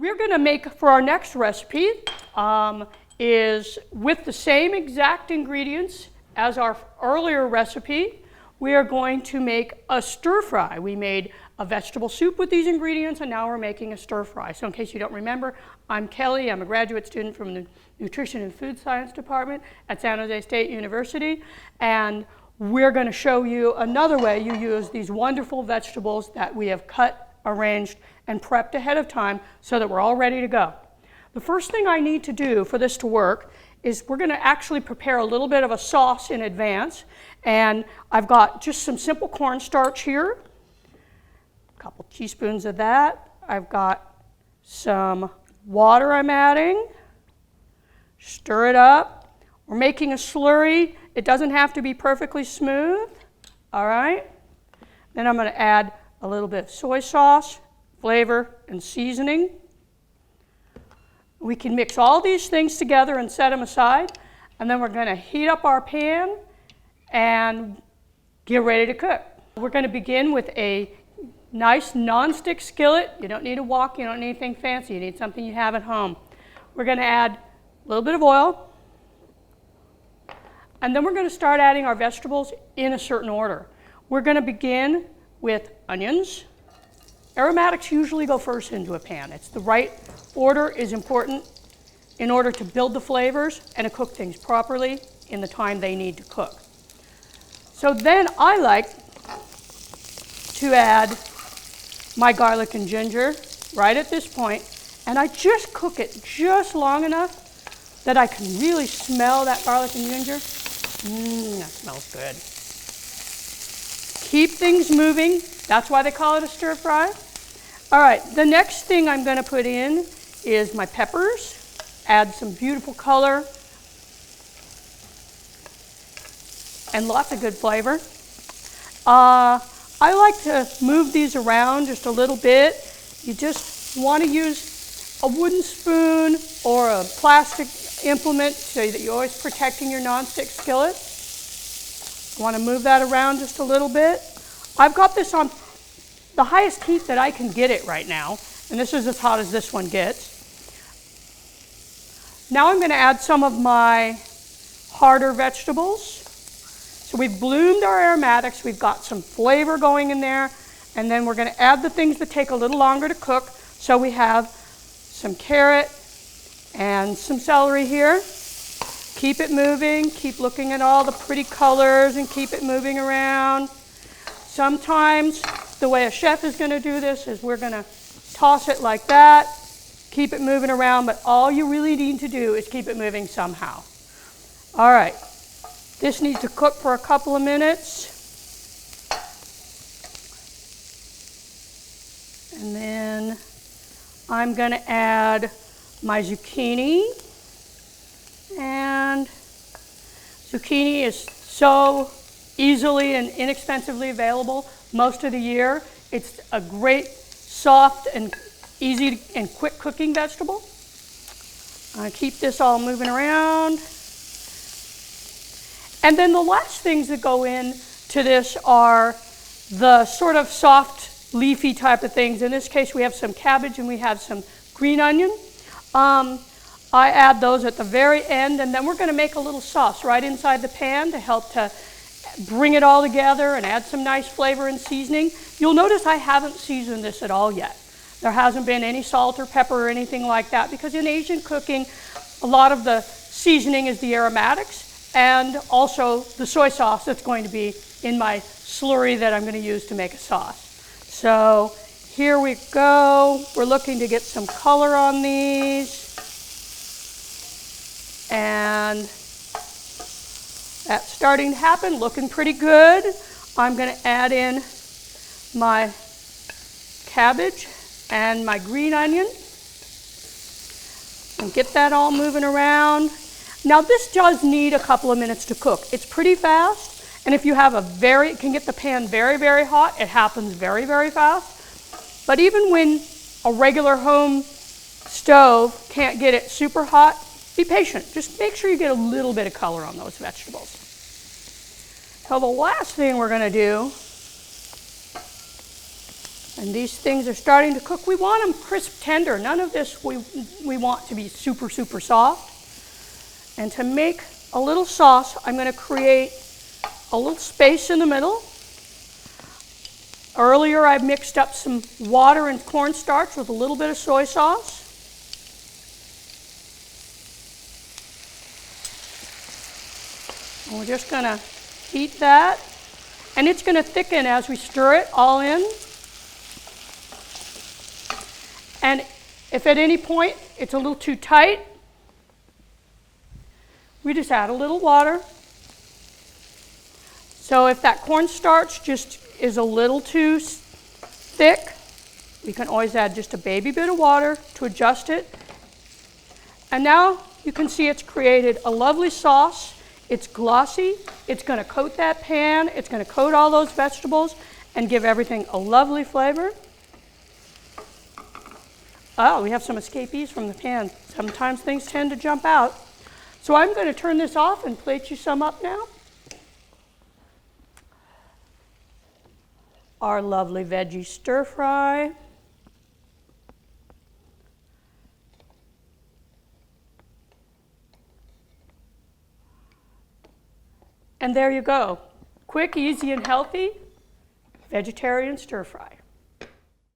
we're going to make for our next recipe is with the same exact ingredients as our earlier recipe. We are going to make a stir fry. We made a vegetable soup with these ingredients, and now we're making a stir fry. So in case you don't remember, I'm Kelly. I'm a graduate student from the Nutrition and Food Science Department at San Jose State University, and we're going to show you another way you use these wonderful vegetables that we have cut, arranged, and prepped ahead of time so that we're all ready to go. The first thing I need to do for this to work is we're going to actually prepare a little bit of a sauce in advance, and I've got just some simple cornstarch here, a couple teaspoons of that. I've got some water I'm adding. Stir it up. We're making a slurry. It doesn't have to be perfectly smooth. All right. Then I'm going to add a little bit of soy sauce, flavor, and seasoning. We can mix all these things together and set them aside, and then we're going to heat up our pan and get ready to cook. We're going to begin with a nice non-stick skillet. You don't need a wok, you don't need anything fancy, you need something you have at home. We're going to add a little bit of oil, and then we're going to start adding our vegetables in a certain order. We're going to begin with onions. Aromatics usually go first into a pan. It's the right order is important in order to build the flavors and to cook things properly in the time they need to cook. So then I like to add my garlic and ginger right at this point, and I just cook it just long enough that I can really smell that garlic and ginger. That smells good. Keep things moving. That's why they call it a stir fry. All right, the next thing I'm going to put in is my peppers. Add some beautiful color and lots of good flavor. I like to move these around just a little bit. You just want to use a wooden spoon or a plastic implement so that you're always protecting your nonstick skillet. You want to move that around just a little bit. I've got this on the highest heat that I can get it right now, and this is as hot as this one gets. Now I'm going to add some of my harder vegetables. So we've bloomed our aromatics, we've got some flavor going in there, and then we're going to add the things that take a little longer to cook. So we have some carrot and some celery here. Keep it moving, keep looking at all the pretty colors and keep it moving around. Sometimes the way a chef is going to do this is we're going to toss it like that, keep it moving around, but all you really need to do is keep it moving somehow. All right. This needs to cook for a couple of minutes. And then I'm going to add my zucchini. And zucchini is so easily and inexpensively available most of the year. It's a great, soft, and easy and quick cooking vegetable. I keep this all moving around. And then the last things that go into this are the sort of soft, leafy type of things. In this case, we have some cabbage and we have some green onion. I add those at the very end, and then we're going to make a little sauce right inside the pan to help to bring it all together and add some nice flavor and seasoning. You'll notice I haven't seasoned this at all yet. There hasn't been any salt or pepper or anything like that, because in Asian cooking, a lot of the seasoning is the aromatics and also the soy sauce that's going to be in my slurry that I'm going to use to make a sauce. So here we go. We're looking to get some color on these. And that's starting to happen, looking pretty good. I'm going to add in my cabbage and my green onion and get that all moving around. Now this does need a couple of minutes to cook. It's pretty fast, and if you have it can get the pan very, very hot. It happens very, very fast. But even when a regular home stove can't get it super hot, be patient. Just make sure you get a little bit of color on those vegetables. So the last thing we're going to do And these things are starting to cook. We want them crisp tender. None of this we want to be super, super soft. And to make a little sauce, I'm going to create a little space in the middle. Earlier I mixed up some water and cornstarch with a little bit of soy sauce. And we're just going to heat that. And it's going to thicken as we stir it all in. And if at any point it's a little too tight, we just add a little water. So if that cornstarch just is a little too thick, we can always add just a baby bit of water to adjust it. And now you can see it's created a lovely sauce. It's glossy. It's going to coat that pan. It's going to coat all those vegetables and give everything a lovely flavor. Oh, we have some escapees from the pan. Sometimes things tend to jump out. So I'm going to turn this off and plate you some up now. Our lovely veggie stir fry. And there you go. Quick, easy, and healthy vegetarian stir fry.